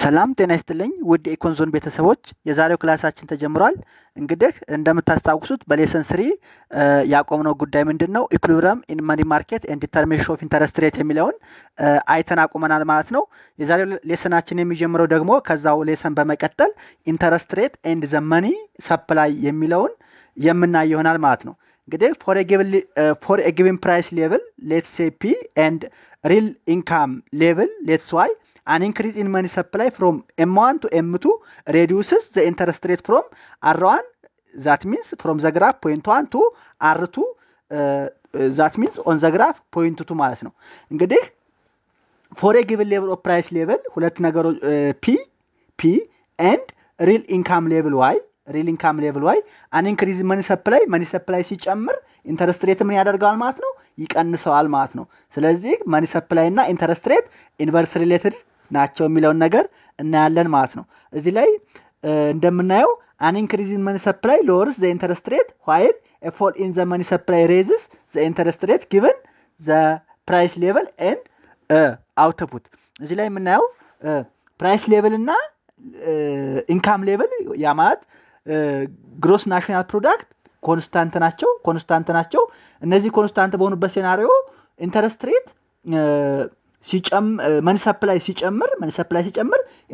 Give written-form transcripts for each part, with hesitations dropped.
ሰላም ጤና ይስጥልኝ ውድ ኢኮንዞን ቤተሰቦች የዛሬው ክላሳችን ተጀምሯል። እንግዲህ እንደምታስታውሱት በሌሰን 3 ያቆምነው ጉዳይ ምንድነው ኢኩሊብሪየም ኢን መኒ ማርኬት ኤንድ ዲተርሚኔሽን ኦፍ ኢንተረስት ሬት የሚለውን አይተን አቁመናል ማለት ነው። የዛሬው ሌሰናችን የሚጀምረው ደግሞ ከዛው ሌሰን በመቀጠል ኢንተረስት ሬት ኤንድ ዘ መኒ ሰፕላይ የሚለውን የምናይ ይሆናል ማለት ነው። እንግዲህ ፎር ኤ ጊቨን ፕራይስ ሌቭል ሌትስ ሴ ፒ ኤንድ ሪል ኢንካም ሌቭል ሌትስ ዋይ an increase in money supply from M1 to M2 reduces the interest rate from R1, that means from the graph point 1 to R2, that means on the graph point 2 ማለት ነው። እንግዲህ for a given level of price level ሁለት ነገሮች P and real income level Y an increase in money supply ሲጨምር ኢንተረስት ሬት ምን ያደርጋል ማለት ነው? ይቀንሰዋል ማለት ነው። ስለዚህ money supply እና ኢንተረስት ሬት ኢንቨርስ ሪሌትድ ናቸው የሚለውን ነገር እናያለን ማለት ነው። እዚህ ላይ እንደምናየው an increase in money supply lowers the interest rate while a fall in the money supply raises the interest rate given the price level and output። እዚህ ላይ የምናየው ፕራይስ ሌቭል እና ኢንካም ሌቭል ያ ማለት ግሮስ ናሽናል ፕሮዳክት ኮንስታንት ናቸው። እነዚህ ኮንስታንት በሆኑበት ሴናሪዮ ኢንተረስት ሬት መኒ ሰፕላይ ሲጨምር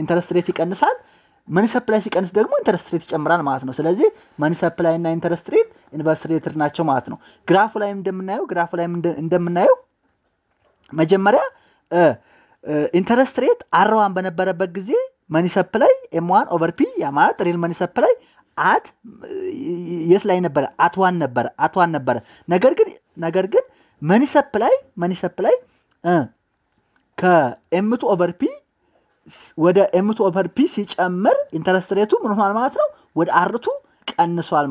ኢንተረስት ሬት ይቀንሳል። መኒ ሰፕላይ ሲቀንስ ደግሞ ኢንተረስት ሬት ይጨምራል ማለት ነው። ስለዚህ መኒ ሰፕላይ እና ኢንተረስት ሬት ኢንቨርስ ሪሌትድ ናቸው ማለት ነው። ግራፉ ላይ እንደምናየው መጀመሪያ ኢንተረስት ሬት R1 በነበረበት ጊዜ መኒ ሰፕላይ M1 ኦቨር ፒ ያ ማለት ሪል መኒ ሰፕላይ አት የት ላይ ነበረ? አት1 ነበረ። ነገር ግን መኒ ሰፕላይ ከኤም2 ኦቨር ፒ ወደ ኤም2 ኦቨር ፒ ሲጨምር ኢንተረስት ሬቱ ምን ሆኗል ማለት ነው? ወደ አርቱ ቀንሷል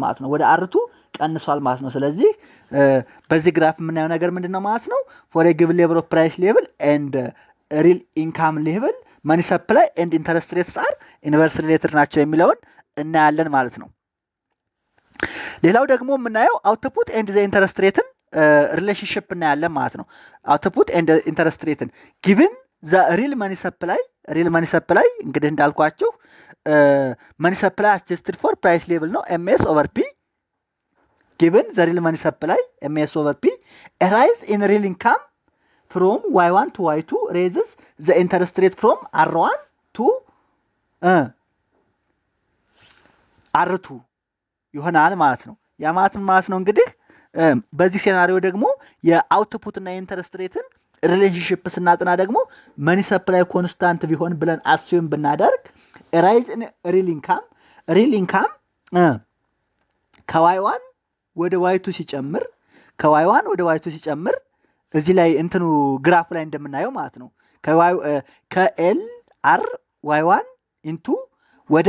ማለት ነው። ስለዚህ በዚህ ግራፍ የምናየው ነገር ምንድነው ማለት ነው? ፎር ኤ ጊቨን ሌቭል ኦፍ ፕራይስ ሌቭል ኤንድ ሪል ኢንካም ሌቭል መኒ ሰፕላይ ኤንድ ኢንተረስት ሬትስ አር ኢንቨርስ ሪሌትድ ናቸው የሚለውን እናያለን ማለት ነው። ሌላው ደግሞ የምናየው አውትፑት ኤንድ ዘ ኢንተረስት ሬትን ሪሌሽንሺፕ እናያለን ማለት ነው። አውትፑት ኤንድ ኢንተረስት ሬትን ጊቭን ዘ ሪል መኒ ሰፕላይ እንግዲህ እንዳልኳችሁ መኒ ሰፕላይ አድጀስትድ ፎር ፕራይስ ሌቭል ነው ኤምኤስ ኦቨር ፒ ጊቭን ዘ ሪል መኒ ሰፕላይ ኤምኤስ ኦቨር ፒ ራይዝ ኢን ሪል ኢንካም ፍሮም Y1 to Y2 raises the interest rate from R1 to R2 ይሆናል ማለት ነው። ያ ማለት ነው እንግዲህ በዚህ ሴናሪዮ ደግሞ የአውትፑት እና የኢንተረስት ሬትን ሪሌሽንሺፕ ስናጥና ደግሞ መኒ ሰፕላይ ኮንስታንት ቢሆን ብለን አስዩም ብናደርግ ራይዝ ኢን ሪል ኢንካም ከY1 ወደ Y2 ሲጨምር እዚህ ላይ እንትኑ ግራፍ ላይ እንደምናየው ማለት ነው ከኤልአር Y1 ኢንቱ ወደ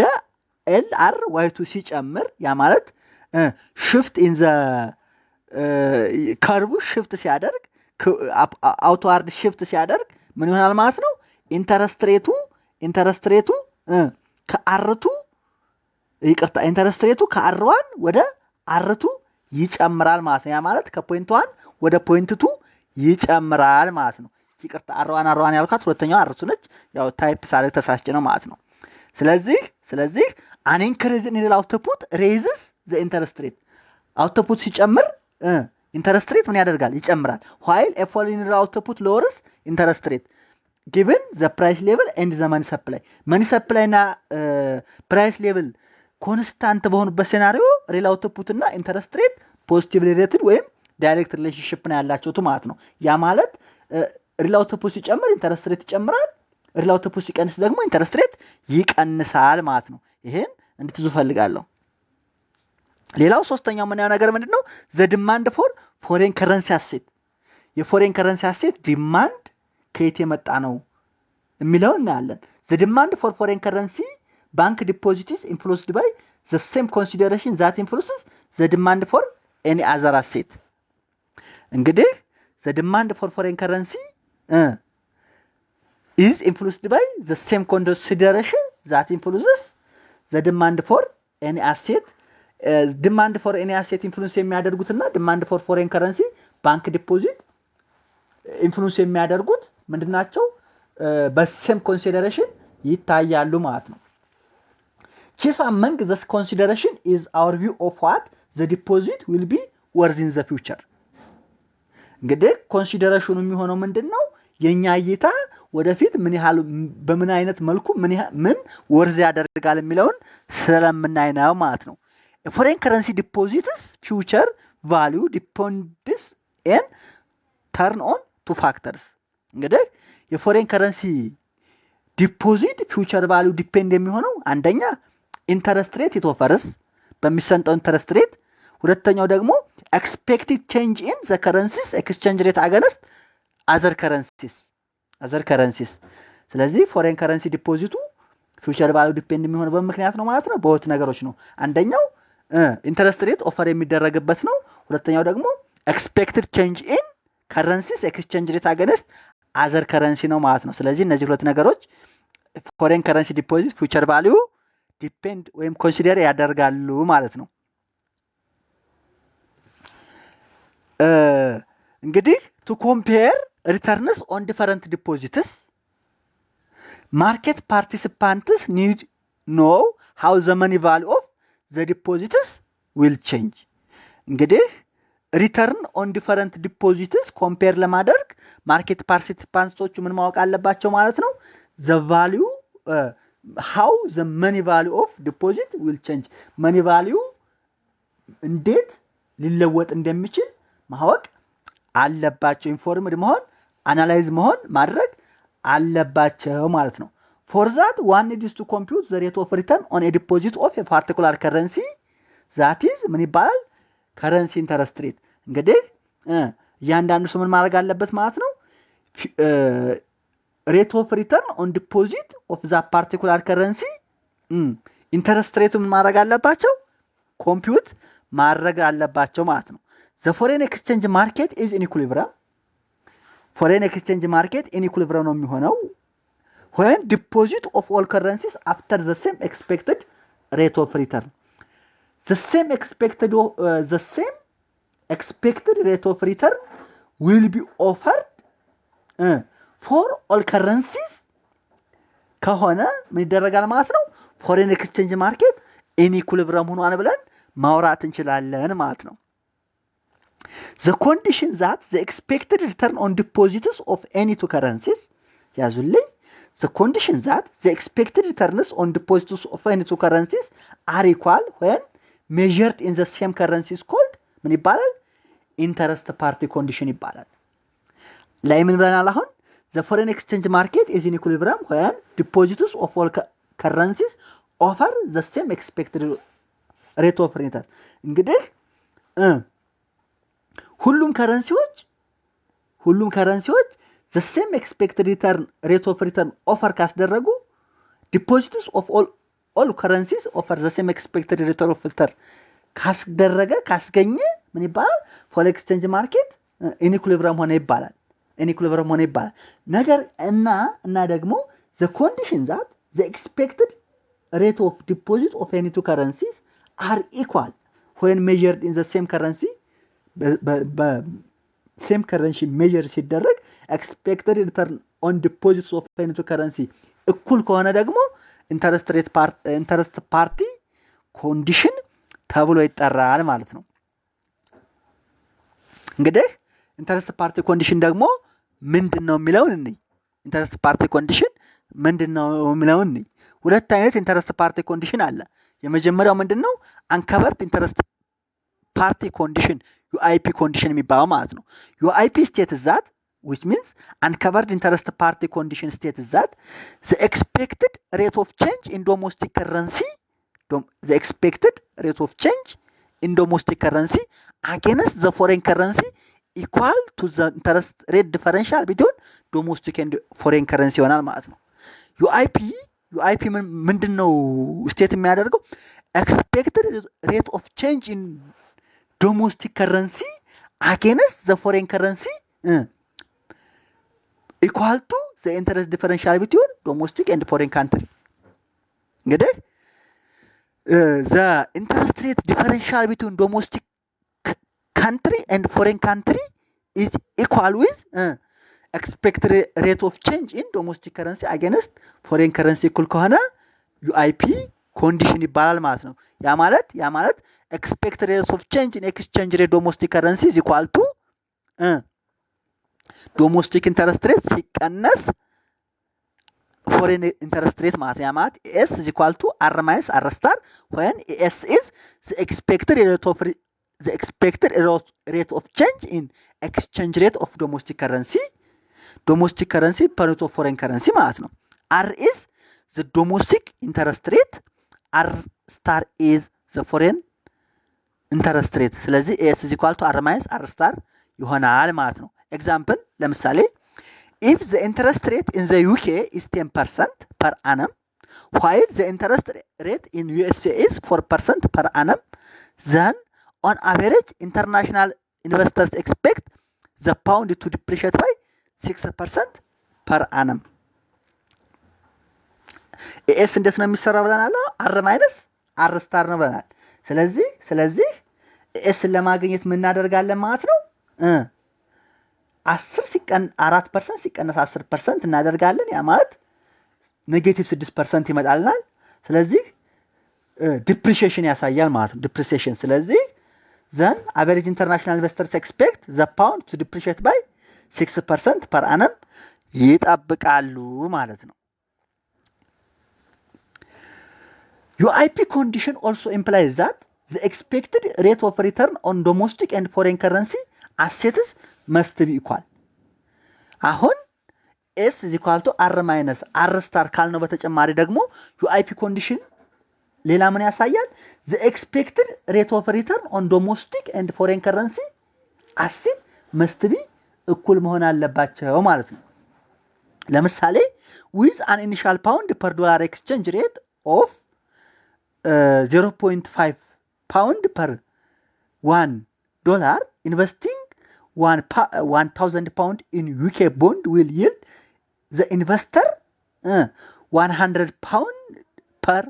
ኤልአር Y2 ሲጨምር ያ ማለት ሽፍት ኢን ዘ ከርቡ ሽፍት ሲያደርግ አውትዋርድ ሽፍት ሲያደርግ ምን ይሆናል ማለት ነው? ኢንተረስት ሬቱ ከአር1 ወደ አር2 ይጨምራል ማለት ነው። ያ ማለት ከፖይንት 1 ወደ ፖይንት 2 ይጨምራል ማለት ነው። ይቅርታ አር1 ያልኳት ሁለተኛው አር2 ነች። ያው ታይፕ ሳደርግ ተሳስቼ ነው ማለት ነው። ስለዚህ an increase in real output raises the interest rate output ሲጨምር ኢንተረስት ሬት ምን ያደርጋል? ይጨምራል። while a fall in real output lowers interest rate given the price level and the money supply እና ፕራይስ ሌቭል ኮንስታንት በሆኑበት ሴናሪዮ ሪል አውትፑት እና ኢንተረስት ሬት ፖዚቲቭ ሪሌትድ ወይም ዳይሬክት ሪሌሽንሺፕ ነው ያላቸው ማለት ነው። ያ ማለት ሪል አውትፑት ሲጨምር ኢንተረስት ሬት ይጨምራል፣ ሪል አውትፑት ሲቀንስ ደግሞ ኢንተረስት ሬት ይቀንሳል ማለት ነው። ይሄን እንድትይዙ ፈልጋለሁ። ሌላው ሶስተኛው የምናየው ነገር ምንድነው? ዘ ዲማንድ ፎር ፎሬን ከረንሲ አሴት የፎሬን ከረንሲ አሴት ዲማንድ ከየት የመጣ ነው የሚለው እናያለን። ዘ ዲማንድ ፎር ፎሬን ከረንሲ ባንክ ዲፖዚትስ ኢንፍሉስድ ባይ ዘ ሴም ኮንሲደሬሽን ዛት ኢንፍሉስስ ዘ ዲማንድ ፎር ኤኒ አዘር አሴት። እንግዲህ ዘ ዲማንድ ፎር ፎሬን ከረንሲ is influenced by the same consideration that influences the demand for any asset ዲማንድ ፎር ኤኒ አሴት ኢንፍሉንስ የሚያደርጉትና ዲማንድ ፎር ፎሬን ከረንሲ ባንክ ዲፖዚት ኢንፍሉንስ የሚያደርጉት ምንድናቸው? በሴም ኮንሲደሬሽን ይታያሉ ማለት ነው። chief among this consideration is our view of what the deposit will be worth in the future እንግዲህ ኮንሲደሬሽኑ የሚሆነው ምንድነው የኛ እይታ ወደፊት ምን ያህል በምን አይነት መልኩ ምን ወርዝ ያደርጋል የሚለውን ስለምናይ ነው ማለት ነው። foreign currency deposits future value depends on turn on two factors እንግዲህ የፎሬን ከረንሲ ዲፖዚት ፊውቸር ቫልዩ ዲፔንድ የሚሆነው አንደኛ ኢንተረስት ሬት ኢቶፈርስ በሚሰጠው ኢንተረስት ሬት ሁለተኛው ደግሞ expected change in the currencies exchange rate against other currencies ስለዚህ ፎሬን ከረንሲ ዲፖዚቱ ፊውቸር ቫልዩ ዲፔንድ የሚሆነው በምክንያት ነው ማለት ነው በሁለት ነገሮች ነው አንደኛው ኢንተረስት ሬት ኦፈር የሚደረግበት ነው ሁለተኛው ደግሞ expected change in currencies exchange rate against other currency ነው ማለት ነው ስለዚህ እነዚህ ሁለት ነገሮች ፎሬን ከረንሲ ዲፖዚት ፊውቸር ቫልዩ ዲፔንድ ወይም ኮንሲደር ያደርጋሉ ማለት ነው እንግዲህ to compare returns on different deposits market participants need know how the money value of the deposits will change እንግዲህ ሪተርን ኦን ዲፈረንት ዲፖዚትስ ኮምፔር ለማድረግ ማርኬት ፓርቲሲፓንቶቹ ምን ማወቅ አለባቸው ማለት ነው the value how the money value of deposit will change money value እንዴት ሊለወጥ እንደሚችል ማወቅ አለባቸው ኢንፎርምድ መሆን አናላይዝ መሆን ማድረግ አለባቸው ማለት ነው for that one needs to compute the rate of return on a deposit of a particular currency that is ምን ይባላል ከረንሲ ኢንተረስት ሬት እንግዲህ ያንዳንዱ ሰው ምን ማድረግ አለበት ማለት ነው ሬት ኦፍ ሪተርን ኦን ዲፖዚት ኦፍ ዛ ፓርቲኩላር ከረንሲ ኢንተረስት ሬቱ ምን ማድረግ አለባቸው ኮምፒውት ማድረግ አለባቸው ማለት ነው the foreign exchange market is in equilibrium foreign exchange market in equilibrium ነው የሚሆነው when deposit of all currencies after the same expected rate of return the same expected rate of return will be offered for all currencies ከሆነ ምን ይደረጋል ማለት ነው foreign exchange market in equilibrium ሆኗል ብለን ማውራት እንችላለን ማለት ነው the condition that the expected return on deposits of any two currencies ያዙልኝ the condition that the expected returns on deposits of any two currencies are equal when measured in the same currency is called ምን ይባላል interest party condition ይባላል ላይ ምን ብለናል አሁን the foreign exchange market is in equilibrium when deposits of all currencies offer the same expected rate of return እንግዲህ ሁሉም ከረንሲዎች the same expected return rate of return offer ካስደረጉ deposits of all currencies offer the same expected rate of return ካስገኘ ምን ይባላል foreign exchange market in equilibrium ሆነ ይባላል ነገር እና ደግሞ the condition that the expected rate of deposit of any two currencies are equal when measured in the same currency same currency measure ሲደረግ expected return on deposits of any two currency እኩል ከሆነ ደግሞ interest party condition ተብሎ ይጠራል ማለት ነው እንግዲህ ኢንተረስት ፓርቲ ኮንዲሽን ደግሞ ምንድነው የሚለውን እንይ ኢንተረስት ፓርቲ ኮንዲሽን ምንድነው የሚለውን እንይ ሁለት አይነት ኢንተረስት ፓርቲ ኮንዲሽን አለ የመጀመሪያው ምንድነው አንከቨርድ ኢንተረስት ፓርቲ ኮንዲሽን UIP ኮንዲሽን የሚባለው ማለት ነው UIP state is that which means uncovered interest party condition state is that the expected rate of change in domestic currency against the foreign currency equal to the interest rate differential between domestic and foreign currency ይሆናል ማለት ነው UIP ምንድነው ስቴት የሚያደርገው expected rate of change in domestic currency against the foreign currency equal to the interest differential between domestic and foreign country እንግዲህ the interest rate differential between domestic country and foreign country is equal with ኤክስፔክትድ ሬት ኦፍ ቼንጅ ኢን ዶሜስቲክ ከረንሲ አጌንስት ፎሬን ከረንሲ እኩል ከሆነ ዩአይፒ ኮንዲሽን ይባላል ማለት ነው። ያ ማለት ኤክስፔክትድ ሬት ኦፍ ቼንጅ ኢን ኤክስቼንጅ ሬት ዶሜስቲክ ከረንሲ ኢዝ ኢኳል ቱ ዶሜስቲክ ኢንተረስት ሬት ሲቀነስ ፎሬን ኢንተረስት ሬት ማለት ነው። ያ ማለት ኤስ ኢዝ ኢኳል ቱ አር ማይነስ አር ስታር when ኤስ ኢዝ the expected rate of change in exchange rate of domestic currency per unit of foreign currency ማለት ነው። አር ኢዝ the domestic interest rate, አር ስታር ኢዝ the foreign interest rate። ስለዚህ ኤስ ኢዝ ኢኳል ቱ አር ማይነስ አር ስታር ይሆናል ማለት ነው። ኤግዛምፕል ለምሳሌ if the interest rate in the UK is 10% per annum while the interest rate in USA is 4% per annum, then on average international investors expect the pound to depreciate by 6% per annum. ኤስ እንዴት ነው የሚሰራው ብለናል? አር ማይነስ አር ስታር ነው ብለናል። ስለዚህ ኤስን ለማግኘት ምን እናደርጋለን ማለት ነው? 4% ሲቀነስ 10% እናደርጋለን። ያ ማለት ኔጌቲቭ 6% ይመጣልናል። ስለዚህ ዲፕሪሺየሽን ያሳያል ማለት ነው። ዲፕሪሺየሽን። ስለዚህ ዘን አቨሬጅ ኢንተርናሽናል ኢንቨስተርስ ኤክስፔክት ዘ ፓውንድ ቱ ዲፕሪሺየት ባይ 6% ፐር አነም ይጠብቃሉ ማለት ነው። ዩአይፒ ኮንዲሽን ኦልሶ ኢምፕላይዝ ዛት ዘ ኤክስፔክትድ ሬት ኦፍ ሪተርን ኦን ዶሜስቲክ ኤንድ ፎሬን ከረንሲ አሴትስ መስት ቢ ኢኳል። አሁን ኤስ ኢዝ ኢኳል ቱ አር ማይነስ አር ስታር ካልነው በተጨማሪ ደግሞ ዩአይፒ ኮንዲሽን ሌላ ምን ያሳያል? ዘ ኤክስፔክትድ ሬት ኦፍ ሪተርን ኦን ዶሜስቲክ ኤንድ ፎሬን ከረንሲ አሴት መስት ቢ እኩል መሆን አለባቸው ማለት ነው። ለምሳሌ ዊዝ አን ኢኒሻል ፓውንድ ፐር ዶላር ኤክስቼንጅ ሬት ኦፍ 0.5 ፓውንድ ፐር $1 ኢንቨስቲንግ 1000 pound in UK bond will yield the investor 100 pound per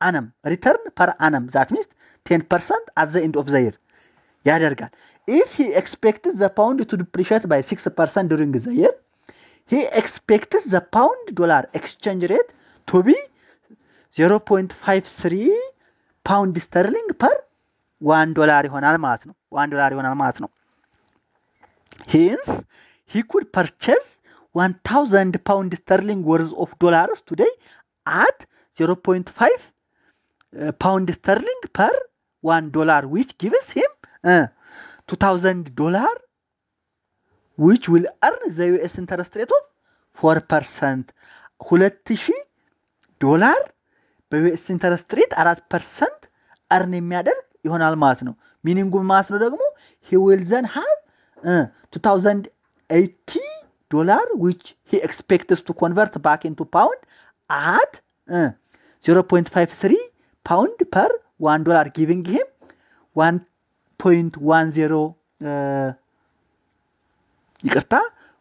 annum return per annum. That means 10% at the end of the year ያደርጋል። If he expects the pound to depreciate by 6% during the year, he expects the pound dollar exchange rate to be 0.53 pound sterling per $1 ይሆናል ማለት ነው። $1 ይሆናል ማለት ነው። Hence, he could purchase 1000 pound sterling worth of dollars today at 0.5 pound sterling per $1, which gives him $2000, which will earn the US interest rate of 4%. $2000 በዩኤስ ኢንተረስት ሬት 4% earn የሚያደርግ ይሆናል ማለት ነው። ሚኒንጉ ማለት ነው ደግሞ he will then have $2080, which he expects to convert back into pound at 0.53 pound per $1, giving him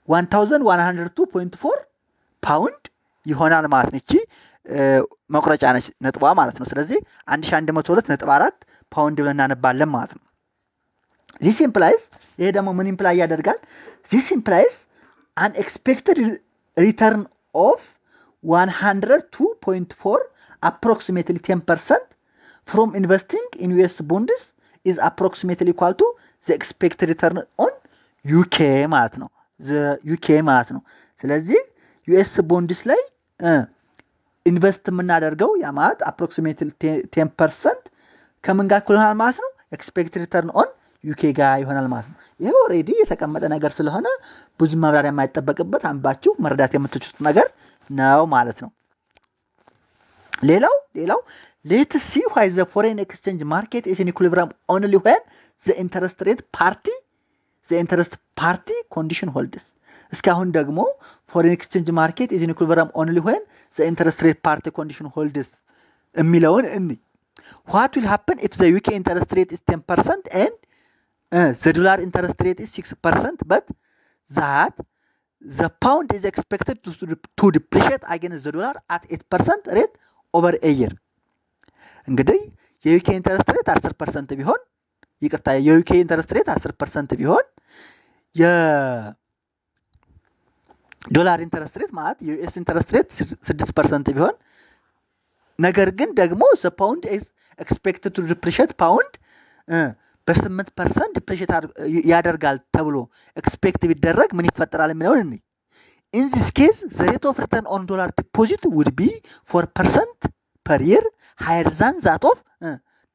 1102.4 ፓውንድ ይሆናል ማለት ነው። እቺ መቁረጫ ነች ነጥቧ ማለት ነው። ስለዚህ 1102.4 ፓውንድ ብለን እናነባለን ማለት ነው። this implies ይሄ ደግሞ ምን ኢምፕላይ ያደርጋል? this implies an expected return of 102.4 approximately 10% from investing in US bonds is approximately equal to the expected return on UK ማለት ነው። UK ማለት ነው። ስለዚህ US bonds ላይ ኢንቨስት የምናደርገው ያ ማለት approximately 10% ከምን ጋር ይሆናል ማለት ነው? expected return on UK ጋር ይሆናል ማለት ነው። ይሄ ኦሬዲ የተቀመጠ ነገር ስለሆነ ብዙ ማብራሪያ የማይጠበቅበት አንባችሁ መረዳት የምትችሉት ነገር ነው ማለት ነው። ሌላው let's see why the foreign exchange market is in equilibrium only when the interest party condition holds. እስካሁን ደግሞ foreign exchange market is in equilibrium only when the interest rate party condition holds የሚለውን what will happen if the UK interest rate is 10% and the dollar interest rate is 6%, but that the pound is expected to depreciate against the dollar at 8% rate over a year. እንግዲህ የዩኬ ኢንተረስት ሬት 10% ቢሆን የዩኬ ኢንተረስት ሬት 10% ቢሆን ዶላር ኢንተረስት ሬት ማለት የዩኤስ ኢንተረስት ሬት 6% ቢሆን ነገር ግን ደግሞ ዘ ፓውንድ ኢዝ ኤክስፔክትድ ቱ ዲፕሪሺየት ፓውንድ በ8% ዲፕሪሺየት ያደርጋል ተብሎ ኤክስፔክት ቢደረግ ምን ይፈጠራል የሚለውን እንይ። In this case, the rate of return on dollar deposit would be 4% per year higher than that of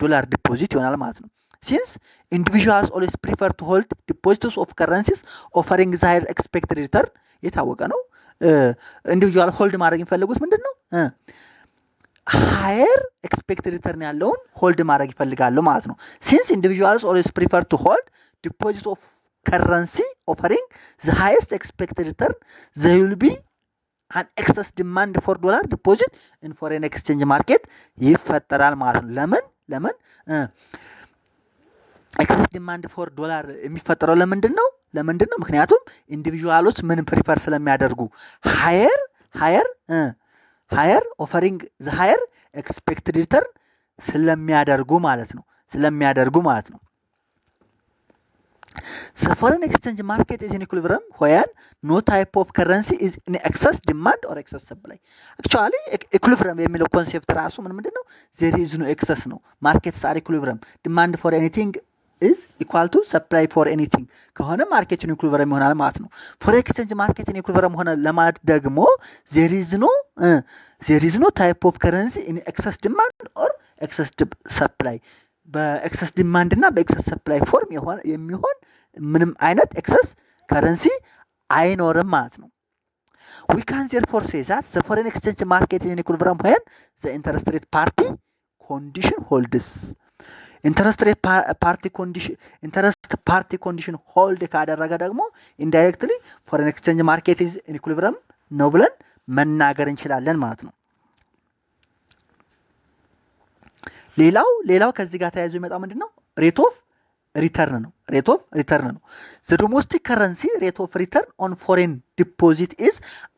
dollar deposit ይሆናል ማለት ነው። Since individuals always prefer to hold deposits of currencies offering the higher expected return የታወቀ ነው። ኢንዲቪጁዋል ሆልድ ማድረግ የሚፈልጉት ምንድን ነው? higher expected return ያለውን ሆልድ ማድረግ ይፈልጋሉ ማለት ነው። Since individuals always prefer to hold deposits of currency offering the highest expected return, there will be an excess demand for dollar deposit in foreign exchange market ይፈጠራል ማለት ነው። ለምን excess demand for dollar የሚፈጠረው ለምንድን ነው? ምክንያቱም ኢንዲቪጁዋሎች ምን ፕሪፈር ስለሚያደርጉ higher offering the higher expected return ስለሚያደርጉ ማለት ነው። The foreign exchange market is in equilibrium when no type of currency is in excess demand or excess supply. Actually, equilibrium የሚለው ኮንሴፕት ራሱ ምንድን ነው? There is no excess ነው። Markets are equilibrium. Demand for anything is equal to supply for anything. ከሆነ ማርኬት in equilibrium ይሆናል ማለት ነው። For exchange market in equilibrium ሆነ ለማለት ደግሞ there is no type of currency in excess demand or excess supply. በኤክሰስ ዲማንድ እና በኤክሰስ ሰፕላይ ፎርም የሚሆን ምንም አይነት ኤክሰስ ከረንሲ አይኖርም ማለት ነው። We can therefore say that the foreign exchange market is in equilibrium when the interest rate party condition holds. interest party condition hold ካደረገ ደግሞ indirectly foreign exchange market is in equilibrium ነው ብለን መናገር እንችላለን ማለት ነው። ሌላው ከዚህ ጋር ተያይዞ የሚመጣው ምንድነው? ሬት ኦፍ ሪተርን ነው። The domestic currency rate of return on foreign deposit is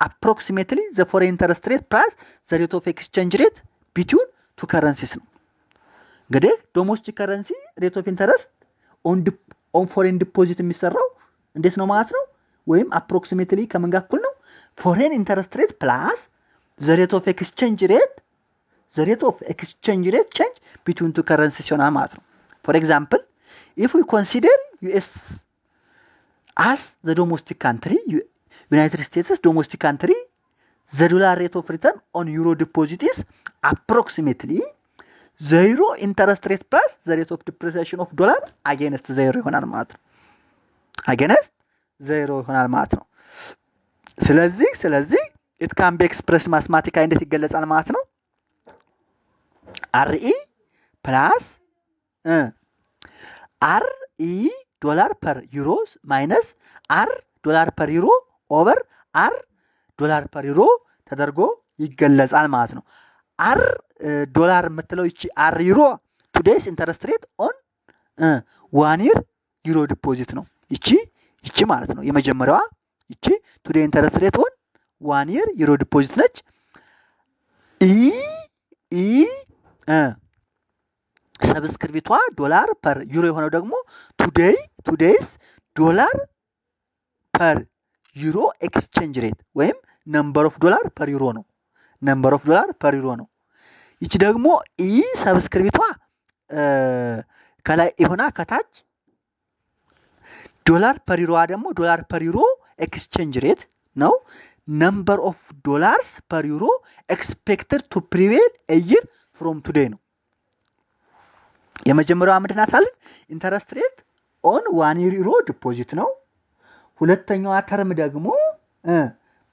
approximately the foreign interest rate plus the rate of exchange rate between two currencies ነው። እንግዲህ ዶሜስቲክ ከረንሲ ሬት ኦፍ ኢንተረስት ኦን ፎሬን ዲፖዚት የሚሰራው እንዴት ነው ማለት ነው? ወይም አፕሮክሲሜትሊ ከምን ጋር እኩል ነው? ፎሬን ኢንተረስት ሬት ፕላስ the rate of exchange rate change between two currencies ይሆናል ማለት ነው። For example, if we consider US as the domestic country, United States domestic country, the dollar rate of return on euro deposit is approximately 0 interest rate plus the rate of depreciation of dollar against 0 ይሆናል ማለት ነው። ስለዚህ it can be expressed mathematically እንዴት ይገለጻል ማለት ነው? RE plus RE dollar per euros minus R dollar per euro over R dollar per euro ተደርጎ ይገለጻል ማለት ነው። R ዶላር የምትለው ይቺ R ዩሮ ቱዴይስ ኢንተረስት ሬት ኦን 1 year ዩሮ ዲፖዚት ነው። ይቺ ማለት ነው የመጀመሪያዋ ይቺ ቱዴይ ኢንተረስት ሬት ኦን 1 year ዩሮ ዲፖዚት ነች። ሰብስክሪፕቷ ዶላር ፐር ዩሮ የሆነው ደግሞ ቱዴይስ ዶላር ፐር ዩሮ ኤክስቼንጅ ሬት ወይም ነምበር ኦፍ ዶላር ፐር ዩሮ ነው። ይቺ ደግሞ ሰብስክሪፕቷ ከላይ ይሆና ከታች ዶላር ፐር ዩሮዋ ደግሞ ዶላር ፐር ዩሮ ኤክስቼንጅ ሬት ነው። ነምበር ኦፍ ዶላርስ ፐር ዩሮ ኤክስፔክትድ ቱ ፕሪቬል ኤይር ፍሮም ቱዴይ ነው። የመጀመሪያዋ ምንድን ናት አለ? ኢንተረስት ሬት ኦን 1 year ዩሮ ዲፖዚት ነው። ሁለተኛዋ ተርም ደግሞ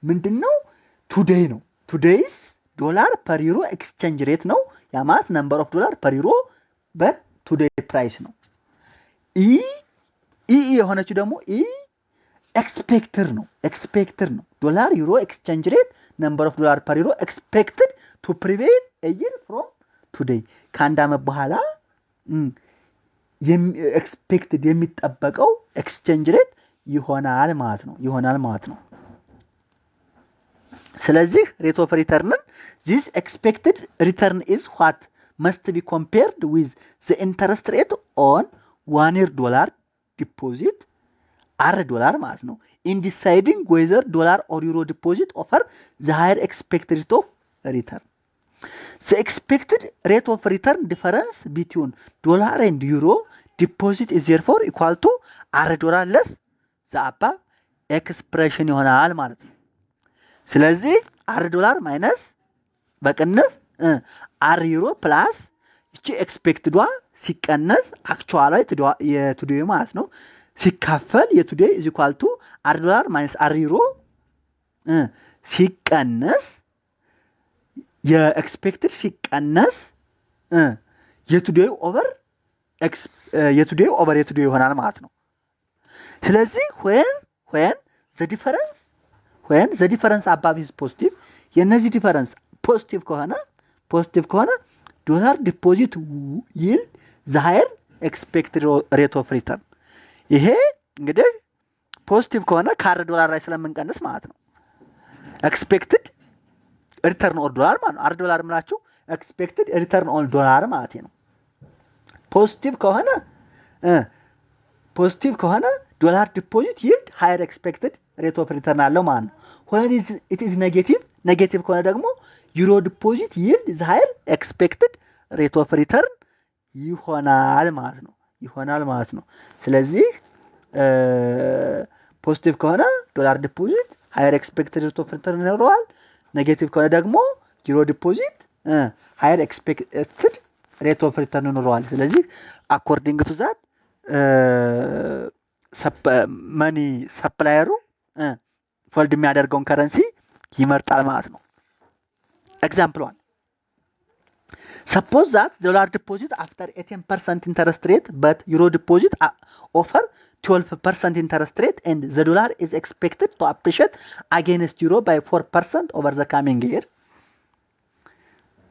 ምንድነው? ቱዴይ ነው። ቱዴይስ ዶላር ፐር ዩሮ ኤክስቼንጅ ሬት ነው። ያ ማለት ነምበር ኦፍ ዶላር ፐር ዩሮ በቱዴይ ፕራይስ ነው። የሆነችው ደግሞ ኤክስፔክትድ ነው። ዶላር ዩሮ ኤክስቼንጅ ሬት ነምበር ኦፍ ዶላር ፐር ዩሮ ኤክስፔክትድ ቱ ፕሪቬል ኤይር ፍሮም ቱዴይ ከአንድ ዓመት በኋላ ኤክስፔክትድ የሚጠበቀው ኤክስቼንጅ ሬት ይሆናል ማለት ነው። ስለዚህ ሬት ኦፍ ሪተርን this expected return is what must be compared with the interest rate on 1 year dollar deposit R ዶላር ማለት ነው in deciding whether dollar or euro deposit offer the higher expected rate of return. The expected rate of return difference between dollar and euro deposit is therefore equal to $1 less the above expression ይሆናል ማለት ነው። ስለዚህ $1 ማይነስ በቅንፍ $1 ፕላስ እቺ ኤክስፔክትዷ ሲቀነስ አክቹዋሊ የቱዴይ ማለት ነው ሲካፈል የቱዴይ is equal to $1 minus $1 ሲቀነስ የኤክስፔክትድ ሲቀነስ የቱዴይ ኦቨር የቱዴይ ይሆናል ማለት ነው። ስለዚህ when the difference above is positive የነዚህ ዲፈረንስ ፖዚቲቭ ከሆነ ዶላር ዲፖዚት yield the higher expected rate of return ይሄ እንግዲህ ፖዚቲቭ ከሆነ $1 ላይ ስለምንቀንስ ማለት ነው expected return on dollar ማለት ነው $1 ምናችሁ expected return on dollar ማለት ነው። ፖዚቲቭ ከሆነ ዶላር ዲፖዚት yield higher expected rate of return አለው ማለት ነው። when it is negative ከሆነ ደግሞ euro deposit yield the higher expected rate of return ይሆናል ማለት ነው። ስለዚህ ፖዚቲቭ ከሆነ ዶላር ዲፖዚት higher expected rate of return ይኖረዋል። ኔጌቲቭ ከሆነ ደግሞ ዩሮ ዲፖዚት higher expected rate of return ይኖረዋል። ስለዚህ according to that መኒ ሰፕላየሩ ፎልድ የሚያደርገውን ከረንሲ ይመርጣል ማለት ነው። ኤግዛምፕል 1 suppose that dollar deposit after 18% interest rate but euro deposit offer 12% interest rate and the dollar is expected to appreciate against euro by 4% over the coming year.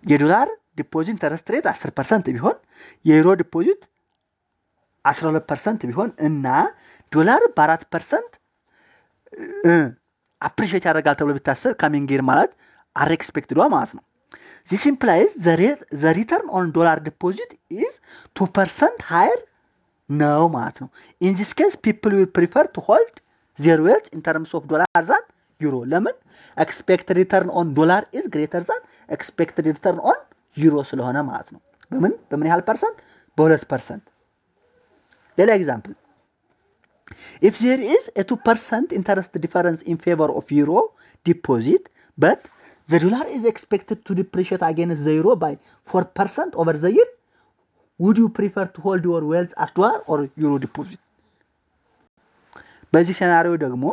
የዶላር ዲፖዚት ኢንተረስት ሬት 10% ቢሆን የዩሮ ዲፖዚት 12% ቢሆን እና ዶላር በ4% አፕሪሺየት ያደርጋል ተብሎ ቢታሰብ coming year ማለት are expected ማለት ነው። This implies the return on dollar deposit is 2% higher ነው ማለት ነው። In this case people will prefer to hold their wealth in terms of dollar than euro. ለምን? expected return on dollar is greater than expected return on euro ስለሆነ ማለት ነው። በምን ያህል ፐርሰንት? በ2%። ሌላ ኤግዛምፕል if there is a 2% interest difference in favor of euro deposit but the dollar is expected to depreciate against the euro by 4% over the year, would you prefer to hold your wealth as dollar or euro deposit? በዚህ ሴናሪዮ ደግሞ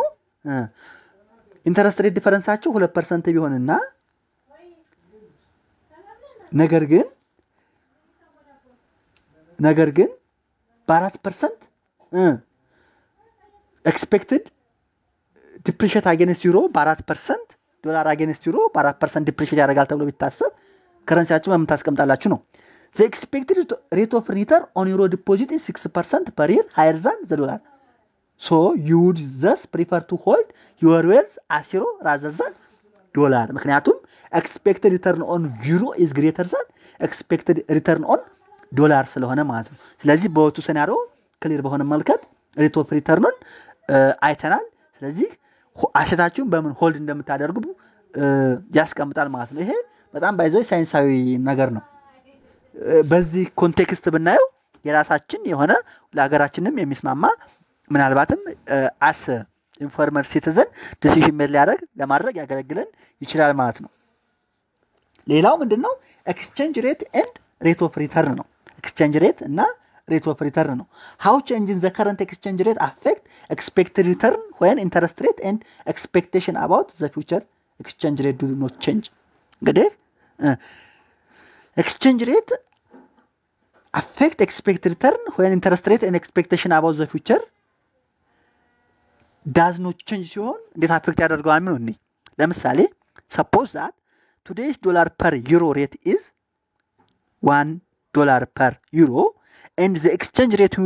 ኢንተረስት ሬት ዲፈረንሳቸው 2% ቢሆንና ነገር ግን በ4% expected depreciate against euro በ4% ዶላር against euro በ4% depreciate ያደርጋል ተብሎ ቢታሰብ ከረንሲያችሁ ምን ታስቀምጣላችሁ ነው። The expected rate of return on euro deposit is 6% per year higher than the dollar. So you would thus prefer to hold your wealth as euro rather than dollar. ምክንያቱም expected return on euro is greater than expected return on dollar ስለሆነ ማለት ነው። ስለዚህ በወጡ ሴናሪዮ ክሊር በሆነ መልከት ሬት ኦፍ ሪተርኑን አይተናል። ስለዚህ አሴታችሁን በምን ሆልድ እንደምታደርጉ ያስቀምጣል ማለት ነው። ይሄ በጣም ባይዘው ሳይንሳዊ ነገር ነው። በዚህ ኮንቴክስት ብናየው የራሳችን የሆነ ለሀገራችንም የሚስማማ ምናልባትም አስ ኢንፎርመር ሲቲዘን ዲሲዥን ሜድ ለማድረግ ያገለግለን ይችላል ማለት ነው። ሌላው ምንድነው? ኤክስቼንጅ ሬት ኤንድ ሬት ኦፍ ሪተርን ነው። ኤክስቼንጅ ሬት እና ሬት ኦፍ ሪተርን ነው። how change in the current exchange rate affect expected return when interest rate and expectation about the future exchange rate do not change? እንግዲህ exchange rate affect expected return when interest rate and expectation about the future does not change ሲሆን እንዴት አፌክት ያደርገዋል ነው እንዴ? ለምሳሌ suppose that today's dollar per euro rate is $1 per euro and the exchange rate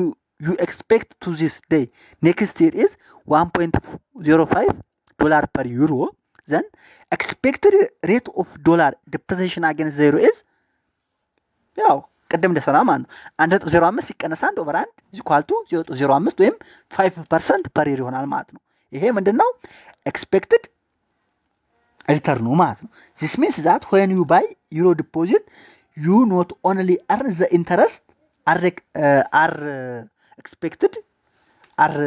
you expect to this day next year is $1.05 per euro, then expected rate of dollar depreciation against the euro is ያው ቀደም እንደሰራ ማለት ነው 1.05 ሲቀነስ 1/1 is equal to 0.05 ወይም 5% per year ይሆናል ማለት ነው። ይሄ ምንድነው? ኤክስፔክትድ ሪተርኑ ማለት ነው። this means that when you buy euro deposit you not only earn the interest are expected are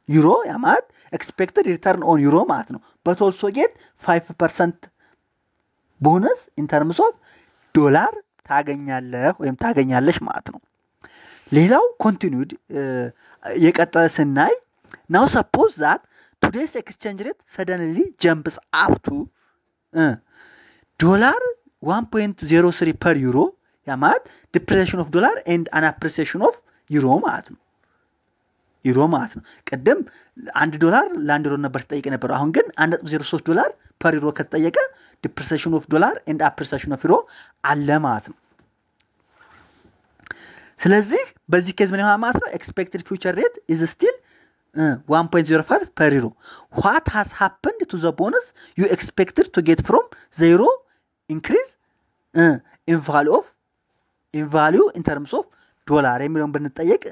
euro ያ ማለት expected return on euro ማለት ነው but also get 5% ቦነስ in terms of ዶላር ታገኛለህ ወይም ታገኛለሽ ማለት ነው። ሌላው continued የቀጠለ ስናይ now suppose that today's exchange rate suddenly jumps up to dollar 1.03 per euro ያ ማለት depreciation of dollar and an appreciation of euro ማለት ነው። ዩሮ ማለት ነው። ቅድም $1 ለ1 ዩሮ ነበር ተጠይቀ ነበር። አሁን ግን $1.03 ፐር ዩሮ ከተጠየቀ depreciation of dollar and appreciation of euro አለ ማለት ነው። ስለዚህ በዚህ ኬዝ ምን ይሆናል ማለት ነው? expected future rate is still 1.05 per euro. What has happened to the bonus you expected to get from the euro increase in value in terms of dollar የሚለውን ብንጠየቅ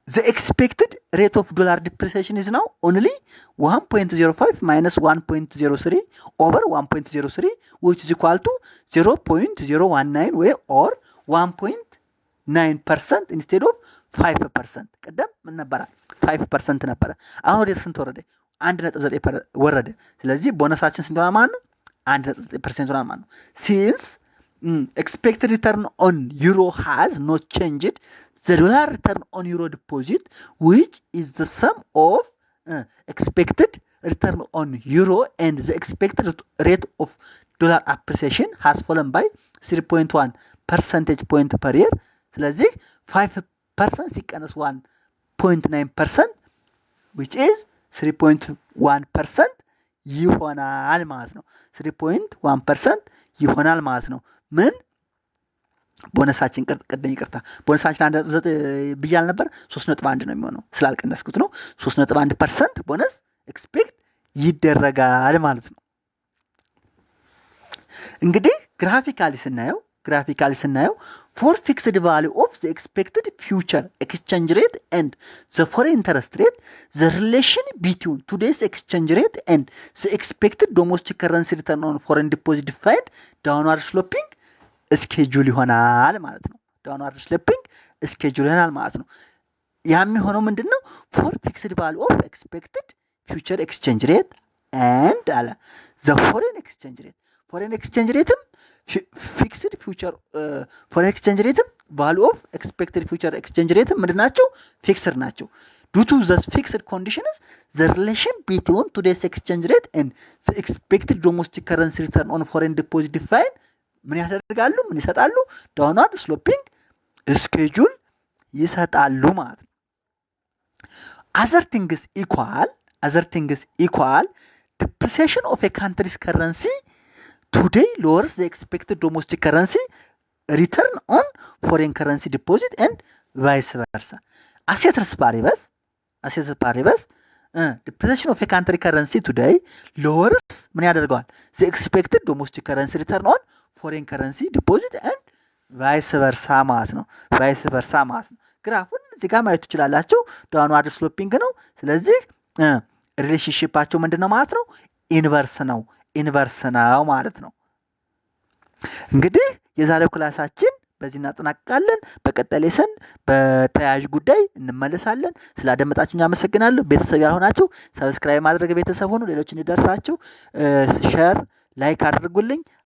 the expected rate of dollar depreciation is now only 1.05 minus 1.03 over 1.03 which is equal to 0.019 or 1.9% instead of 5%. ቀደም ምን ነበር? 5% ነበር። አሁን ወደ ስንት ወረደ? 1.9 ወረደ። ስለዚህ ቦነሳችን ስንት ሆነ ማለት ነው? 1.9% ሆነ ማለት ነው። since expected return on euro has not changed, the dollar return on euro deposit, which is the sum of expected return on euro and the expected rate of dollar appreciation, has fallen by 3.1 percentage point per year. ስለዚህ 5% ሲቀነስ 1.9% which is 3.1% ይሆናል ማለት ነው። 3.1% ይሆናል ማለት ነው። ምን ቦነሳችን ቅድም ይቅርታ ቦነሳችን 1.9 ብያል ነበር 3.1 ነው የሚሆነው ስላልቀነስኩት ነው። 3.1% ቦነስ ኤክስፔክት ይደረጋል ማለት ነው። እንግዲህ ግራፊካሊ ስናየው for fixed value of the expected future exchange rate and the foreign interest rate, the relation between today's exchange rate and the expected domestic currency return on foreign deposit defined downward sloping schedule ይሆናል ማለት ነው። downward sloping schedule ይሆናል ማለት ነው። ያ የሚሆነው ምንድነው? for fixed value of expected future exchange rate and the foreign exchange rate ም fixed future foreign exchange rate value of expected future exchange rate ምንድናቸው? fixed ናቸው። due to the fixed conditions the relation between today's exchange rate and the expected domestic currency return on foreign deposit defined ምን ያደርጋሉ? ምን ይሰጣሉ? downward sloping schedule ይሰጣሉ ማለት ነው። other things equal depreciation of a country's currency today lowers the expected domestic currency return on foreign currency deposit and vice versa. Ceteris paribus depreciation of a country currency today lowers ምን ያደርገዋል? the expected domestic currency return on foreign currency deposit and vice versa ማለት ነው። ግራፉን እዚህ ጋር ማየት ትችላላችሁ። downward sloping ነው። ስለዚህ ሪሌሽንሺፓቸው ምንድነው ማለት ነው? ኢንቨርስ ነው ማለት ነው። እንግዲህ የዛሬው ክላሳችን በዚህ እናጠናቅቃለን። በቀጣይ ሌሰን በተያያዥ ጉዳይ እንመለሳለን። ስላደመጣችሁኝ አመሰግናለሁ። ቤተሰብ ያልሆናችሁ ሰብስክራይብ ማድረግ ቤተሰብ ሆኑ። ሌሎች እንዲደርሳችሁ ሼር ላይክ አድርጉልኝ።